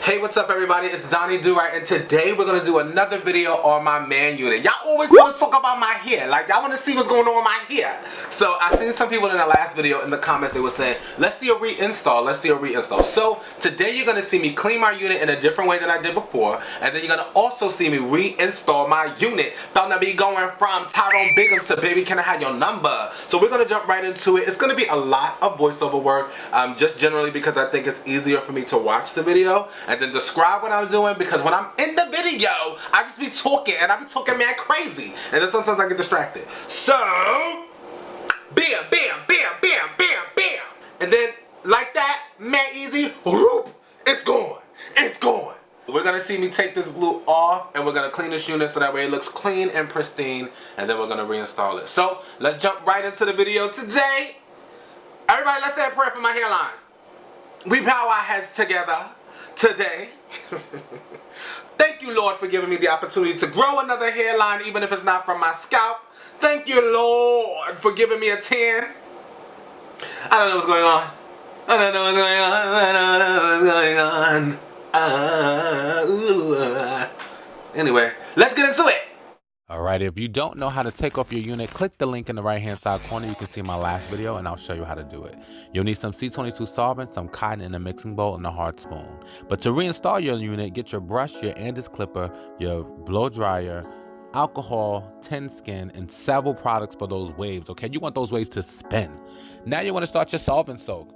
Hey, what's up everybody? It's Donnie D.I.Y, and today we're gonna do another video on my man unit. Y'all always want to talk about my hair, like y'all want to see what's going on with my hair. So I seen some people in the last video in the comments, they were saying, let's see a reinstall, let's see a reinstall. So today you're gonna see me clean my unit in a different way than I did before, and then you're gonna also see me reinstall my unit. Found to be going from Tyrone Biggums to Baby Can I Have Your Number. So we're gonna jump right into it. It's gonna be a lot of voiceover work, just generally because I think it's easier for me to watch the video and then describe what I'm doing, because when I'm in the video I just be talking and I be talking mad crazy and then sometimes I get distracted. So bam bam bam bam bam bam, and then like that, man, easy, whoop, it's gone, it's gone. We're gonna see me take this glue off and we're gonna clean this unit so that way it looks clean and pristine, and then we're gonna reinstall it. So let's jump right into the video today. Everybody, let's say a prayer for my hairline. We bow our heads together today. Thank you, Lord, for giving me the opportunity to grow another hairline, even if it's not from my scalp. Thank you, Lord, for giving me a 10. I don't know what's going on. I don't know what's going on. I don't know what's going on. Anyway, let's get into it. Alright, if you don't know how to take off your unit, click the link in the right hand side corner. You can see my last video and I'll show you how to do it. You'll need some C22 solvent, some cotton in a mixing bowl, and a hard spoon. But to reinstall your unit, get your brush, your Andis clipper, your blow dryer, alcohol, tin skin, and several products for those waves, okay? You want those waves to spin. Now you want to start your solvent soak.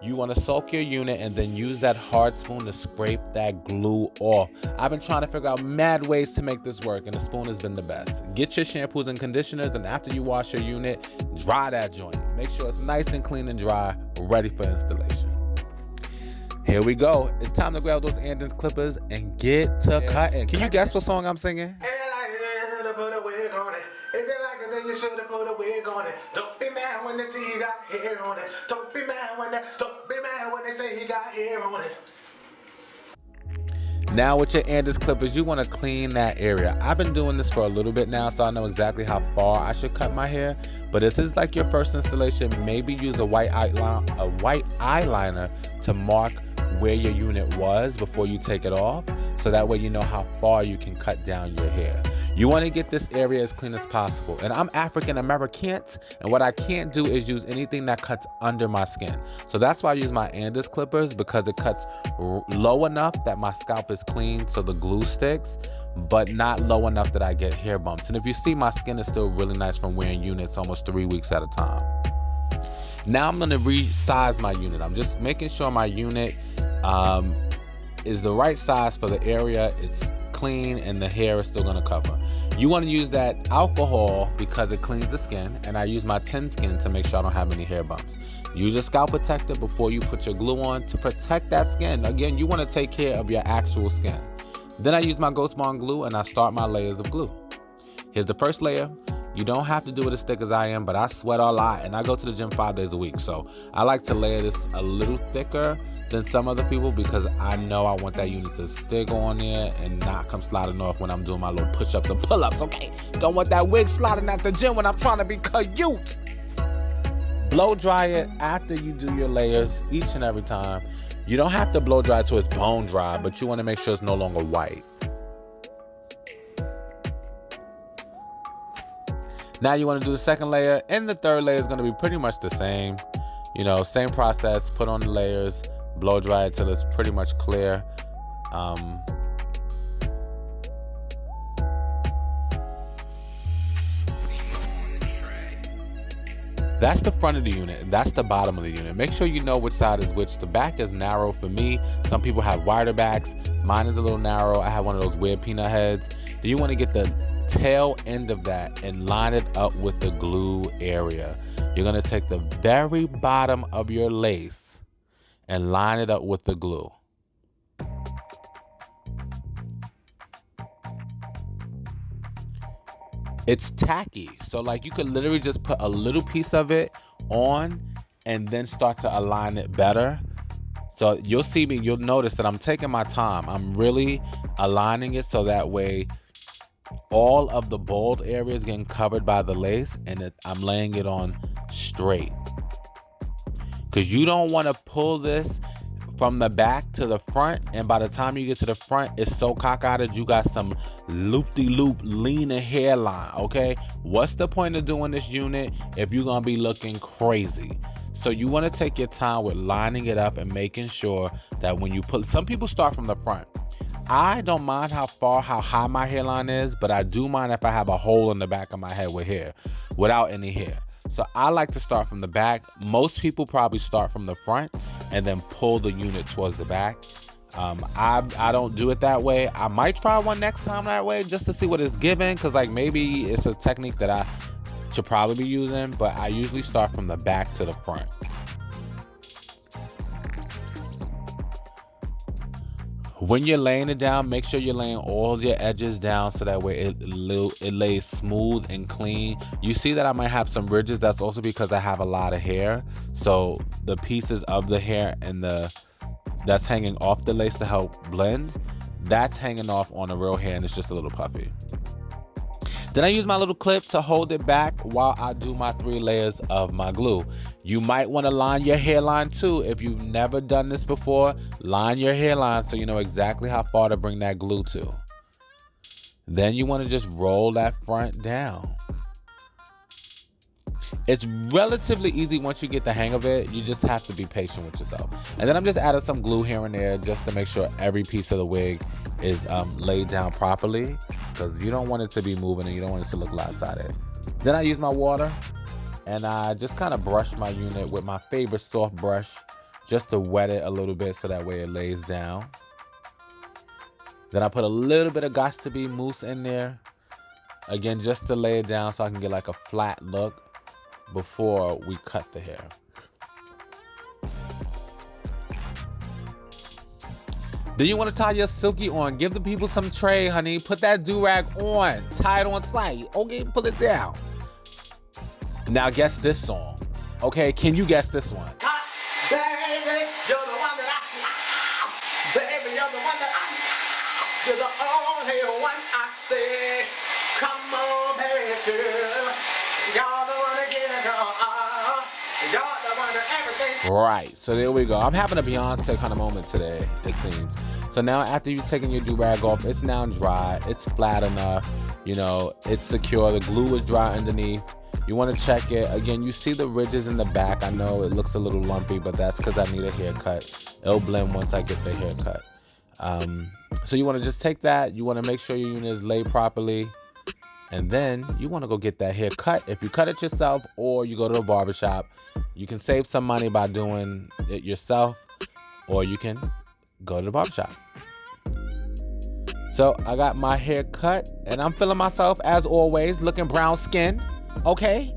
You want to soak your unit and then use that hard spoon to scrape that glue off. I've been trying to figure out mad ways to make this work, and the spoon has been the best. Get your shampoos and conditioners, and after you wash your unit, dry that joint. Make sure it's nice and clean and dry, ready for installation. Here we go. It's time to grab those Andis clippers and get to cutting. Can you guess what song I'm singing? Put a wig on it. If you like it, then you should have put a wig on it. Don't be mad when they see he got hair on it. Don't be mad when they say he got hair on it. Now with your Andis clippers, you want to clean that area. I've been doing this for a little bit now, so I know exactly how far I should cut my hair. But if this is like your first installation, maybe use a white eyeliner to mark where your unit was before you take it off, so that way you know how far you can cut down your hair. You want to get this area as clean as possible. And I'm African American, and what I can't do is use anything that cuts under my skin. So that's why I use my Andis clippers, because it cuts low enough that my scalp is clean so the glue sticks, but not low enough that I get hair bumps. And if you see, my skin is still really nice from wearing units almost 3 weeks at a time. Now I'm going to resize my unit. I'm just making sure my unit is the right size for the area. It's clean and the hair is still going to cover. You want to use that alcohol because it cleans the skin, and I use my tin skin to make sure I don't have any hair bumps. Use a scalp protector before you put your glue on to protect that skin. Again, you want to take care of your actual skin. Then I use my Ghost Bond glue and I start my layers of glue. Here's the first layer. You don't have to do it as thick as I am, but I sweat a lot and I go to the gym 5 days a week. So I like to layer this a little thicker than some other people, because I know I want that unit to stick on there and not come sliding off when I'm doing my little push-ups and pull-ups, okay? Don't want that wig sliding at the gym when I'm trying to be cute. Blow dry it after you do your layers each and every time. You don't have to blow dry it till it's bone dry, but you want to make sure it's no longer white. Now you want to do the second layer, and the third layer is going to be pretty much the same. You know, same process. Put on the layers, blow dry it till it's pretty much clear. That's the front of the unit. That's the bottom of the unit. Make sure you know which side is which. The back is narrow for me. Some people have wider backs. Mine is a little narrow. I have one of those weird peanut heads. Then you want to get the tail end of that and line it up with the glue area. You're going to take the very bottom of your lace and line it up with the glue. It's tacky, so like you could literally just put a little piece of it on and then start to align it better. So you'll see me, you'll notice that I'm taking my time. I'm really aligning it so that way all of the bold areas getting covered by the lace, and I'm laying it on straight. Because you don't want to pull this from the back to the front, and by the time you get to the front, it's so cockeyed you got some loop-de-loop leaner hairline, okay? What's the point of doing this unit if you're gonna be looking crazy? So you want to take your time with lining it up and making sure that when you put, some people start from the front. I don't mind how high my hairline is, but I do mind if I have a hole in the back of my head with hair, without any hair. So I like to start from the back. Most people probably start from the front and then pull the unit towards the back. I don't do it that way. I might try one next time that way just to see what it's giving, because like maybe it's a technique that I should probably be using, but I usually start from the back to the front. When you're laying it down, make sure you're laying all your edges down so that way it lays smooth and clean. You see that I might have some ridges. That's also because I have a lot of hair. So the pieces of the hair and that's hanging off the lace to help blend, that's hanging off on the real hair and it's just a little puffy. Then I use my little clip to hold it back while I do my 3 layers of my glue. You might want to line your hairline too. If you've never done this before, line your hairline so you know exactly how far to bring that glue to. Then you want to just roll that front down. It's relatively easy once you get the hang of it. You just have to be patient with yourself. And then I'm just adding some glue here and there just to make sure every piece of the wig is laid down properly, because you don't want it to be moving and you don't want it to look lopsided. Then I use my water and I just kind of brush my unit with my favorite soft brush just to wet it a little bit so that way it lays down. Then I put a little bit of Gots to Be mousse in there, again just to lay it down so I can get like a flat look before we cut the hair. Then you want to tie your silky on. Give the people some tray, honey. Put that do-rag on. Tie it on tight. Okay, pull it down. Now guess this song. Okay, can you guess this one? Baby, you're the one that I love. Baby, you're the one that I love. You're the only one I see. Come on, baby, girl. You're the one that get it on. You're the one that everything. Right, so there we go. I'm having a Beyonce kind of moment today, it seems. So now after you've taken your do-rag off, it's now dry. It's flat enough. You know, it's secure. The glue is dry underneath. You want to check it. Again, you see the ridges in the back. I know it looks a little lumpy, but that's because I need a haircut. It'll blend once I get the haircut. So you want to just take that. You want to make sure your unit is laid properly. And then you want to go get that hair cut. If you cut it yourself or you go to a barbershop, you can save some money by doing it yourself, or you can go to the barbershop. So I got my hair cut and I'm feeling myself as always, looking brown skinned. Okay.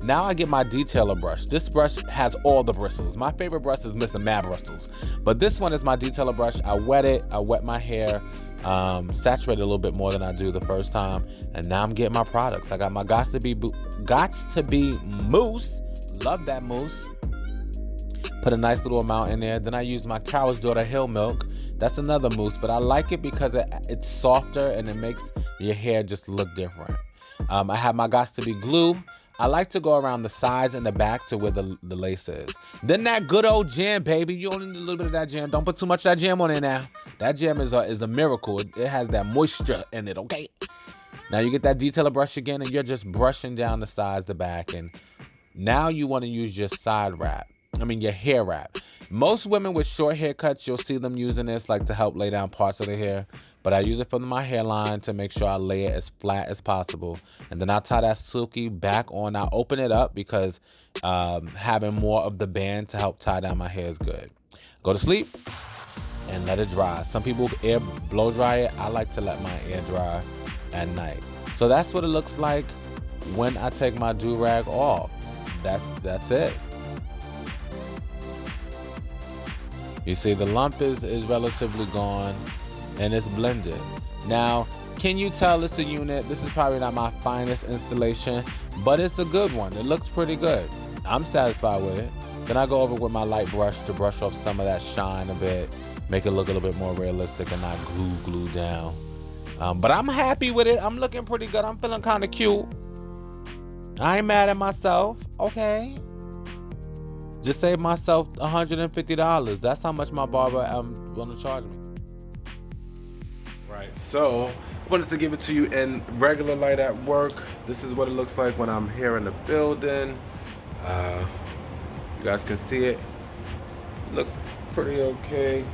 Now I get my detailer brush. This brush has all the bristles. My favorite brush is missing mad bristles, but this one is my detailer brush. I wet it. I wet my hair. Saturate a little bit more than I do the first time, and now I'm getting my products. I got my Gots to Be mousse. Love that mousse. Put a nice little amount in there. Then I use my Cow's Daughter Hill Milk. That's another mousse, but I like it because it's softer and it makes your hair just look different. I have my Gots to Be glue. I like to go around the sides and the back to where the lace is. Then that good old jam, baby. You only need a little bit of that jam. Don't put too much of that jam on there now. That jam is a miracle. It has that moisture in it, okay? Now you get that detailer brush again and you're just brushing down the sides, the back. And now you want to use your your hair wrap. Most women with short haircuts, you'll see them using this like to help lay down parts of the hair. But I use it from my hairline to make sure I lay it as flat as possible. And then I'll tie that silky back on. I'll open it up because having more of the band to help tie down my hair is good. Go to sleep and let it dry. Some people air blow dry it. I like to let my air dry at night. So that's what it looks like when I take my do-rag off. That's it. You see the lump is relatively gone and it's blended. Now, can you tell it's a unit? This is probably not my finest installation, but it's a good one. It looks pretty good. I'm satisfied with it. Then I go over with my light brush to brush off some of that shine a bit, make it look a little bit more realistic and not glue down. But I'm happy with it. I'm looking pretty good. I'm feeling kind of cute. I ain't mad at myself. Okay. Just save myself $150. That's how much my barber gonna charge me. Right, so I wanted to give it to you in regular light at work. This is what it looks like when I'm here in the building. You guys can see it. Looks pretty okay.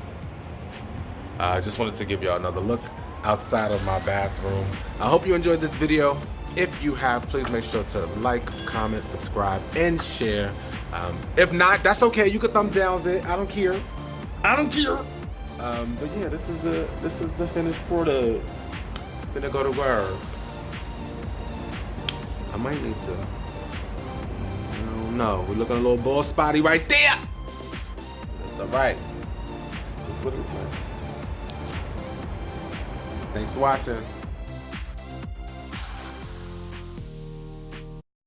I just wanted to give y'all another look outside of my bathroom. I hope you enjoyed this video. If you have, please make sure to like, comment, subscribe, and share. If not, that's okay. You can thumb down it. I don't care. I don't care. But yeah, this is the finished product. Finna go to work. I might need to. I don't know. We're looking a little bald spotty right there. That's all right. That's what it looks like. Thanks for watching.